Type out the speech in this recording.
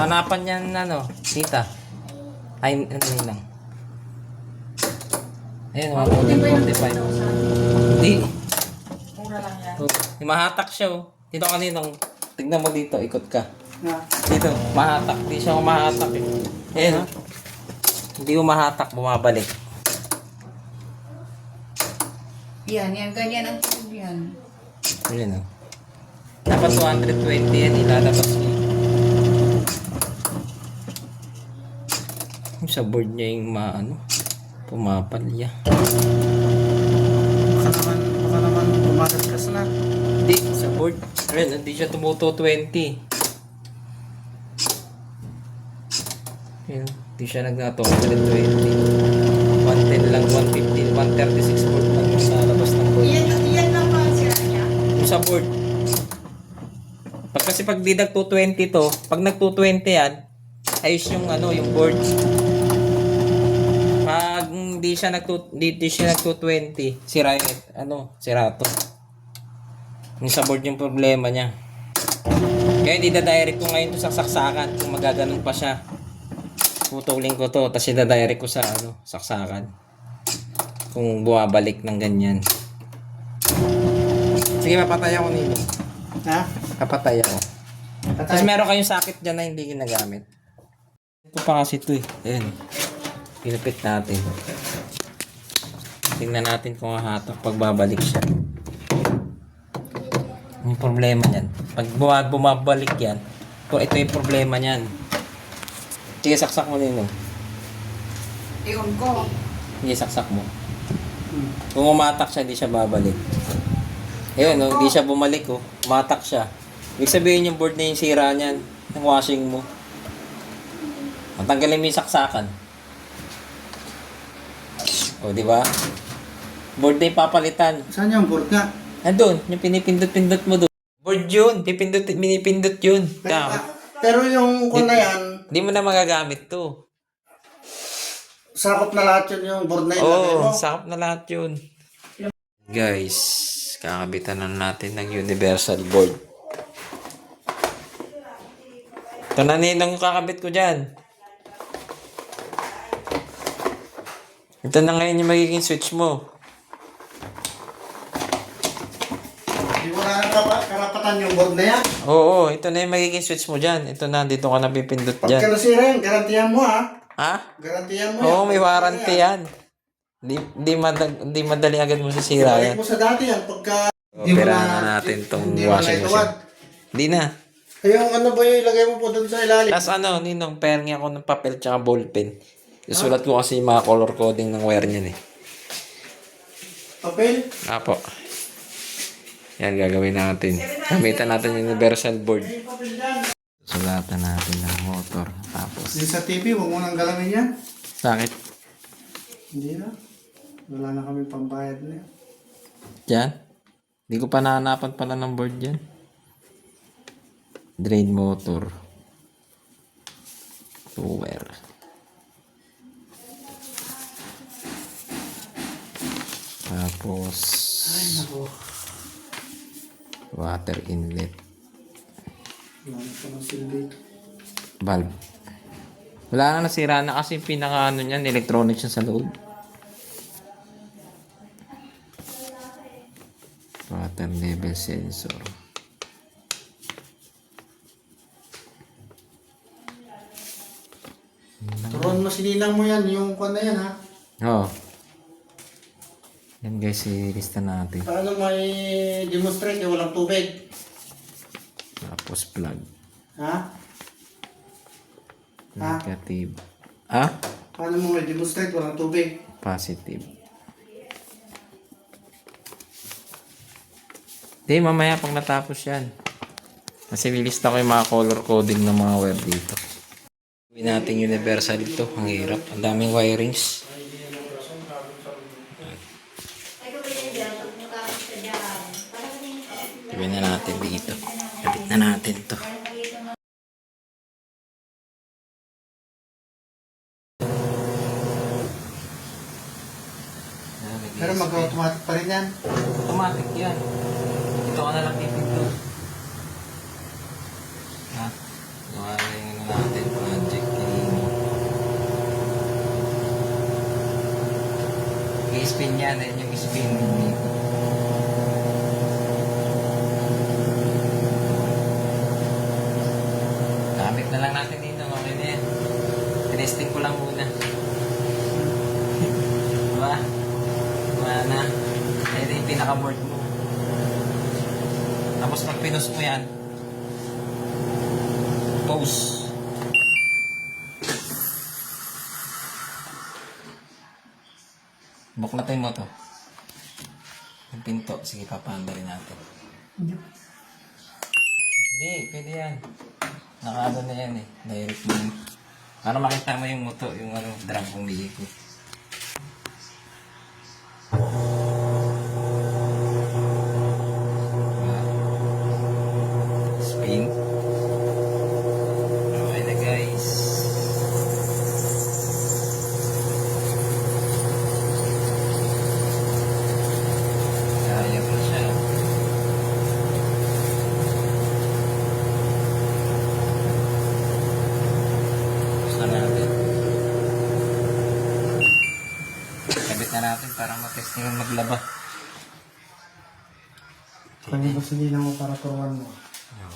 Hanapan yan, ano, tita. Ay, ano yun lang. Ayun, 145. Hindi. Mura lang yan. Mahatak siya, oh. Dito kaninong, tignan mo dito, ikot ka. Na. Dito, mahatak. Hindi siya mahatak eh. Ayun, oh. Hindi mahatak, bumabalik. Yan, ganyan ang tubig yan. Ayun, oh. Dapat 220 yan, ilalabas niya. Sa board niya yung pumapalya. Baka naman umagasgas na. Hindi, sa board. Ayun, hindi siya tumuto 20. Ayun, hindi siya nagnato 120. 110 lang, 115, 136 board lang yung nalabas ng board. Yan lang pa ang sira niya. Yung sa board. Kasi pag di nag 220 to, pag nag 220 yan, ayos yung yung board. Pag hindi siya nag 220, sira yung sira to. Yung sa board yung problema niya. Kaya hindi direct ko ngayon to sa saksakan kung magaganon pa siya. Putulin ko to, tapos ida-direct ko sa saksakan. Kung bumabalik ng ganyan. Sige, papatay ako nito. Ha? Papatay ako. Tapos meron kayong sakit dyan na hindi ginagamit. Ito pa kasi ito eh. Ayan. Pinupit natin. Tingnan natin kung hahatak pag babalik siya. Yung problema niyan. Pag bumabalik yan, ito yung problema niyan. Sige, saksak mo nino. Iyon ko. Sige, saksak mo. Kung umatak siya, hindi siya babalik. Ayun, no, hindi siya bumalik, oh. Umatak siya. Ibig sabihin yung board na yung sira niyan, ng washing mo. Matanggalin mo yung saksakan. O, di ba? Board na yung papalitan. Saan yung board nga? Andun, yung pinipindot-pindot mo doon. Board yun, pinipindot yun. Pero yung kung na yan, Hindi mo na magagamit to. sakop na lahat yun yung board na yun. Oo, sakop na lahat yun. Guys, kakabitan na natin ng universal board. Ito na ninong kakabit ko dyan. Ito na ngayon yung magiging switch mo. Hindi mo na karapatan yung board na yan. Oo, ito na yung magiging switch mo dyan. Ito na, dito ka napipindot Pagka dyan. nasira yan, garantiyan mo ha. Ha? Garantiyan mo Oo, may warranty yan. Di madali agad mo sisira Ibalik yan. mo sa dati yan. Pagka Opera na natin tong hindi mo washing na machine. Hindi na. Yung ano ba yung ilagay mo po doon sa ilalim? Tapos ninong, pairing ako ng papel tsaka ballpen. Isulat ko kasi yung mga color coding ng wire niyan eh. Papel? Apo. Yan, gagawin natin. Gamitan natin yung universal board. May papel dyan. Sulatan natin ng motor. Tapos, Hindi sa TV, huwag mo nang galawin yan. sakit. Hindi na. Wala na kami pambayad na yan. Diyan. Hindi ko pa nahanapan pala ng board dyan. Drain motor. Power. Tapos, Ay, naku. water inlet. Wala na pa ng silbi. Valve. Wala na, nasira na kasi pinaka niyan, electronics yan sa loob. Water level sensor. Turuan mo sininang mo yan, yung kwan na yan ha. Oo. Yan guys, ilista natin. Paano may demonstrate yung walang tubig? Tapos plug. Ha? Ha? Negative. Ah? Paano mo may demonstrate walang tubig? Positive. Hindi, mamaya pag natapos yan. Kasi lilista ko yung mga color coding ng mga wire dito. Gawin natin universal ito. Ang hirap. Ang daming wirings. Gawin na natin dito. Kapit na natin to. Pero mag-automatic pa rin yan. Automatic yan. Ito ka na lang pipindot. Ha? Gawa na yung natin. spin yan. Ayan yung spin. Gamit na lang natin dito. Okay na yan. Tinesting ko lang muna. Diba? Wala na. Ayan yung pinaka-board mo. Tapos pag pinos mo yan, pause. Buklatin mo to. Yung pinto. Sige, papahanda rin natin. Hindi, pwede yan. Nakaano na yan eh. Direct mo. Para makita mo yung moto, yung ano, drum kung liikot. Spin. Okay na guys. Kaya mo siya. Gusto natin. Kabit na natin para matesting yung maglaba. Kaya gasolina mo para turuan mo. Ayan.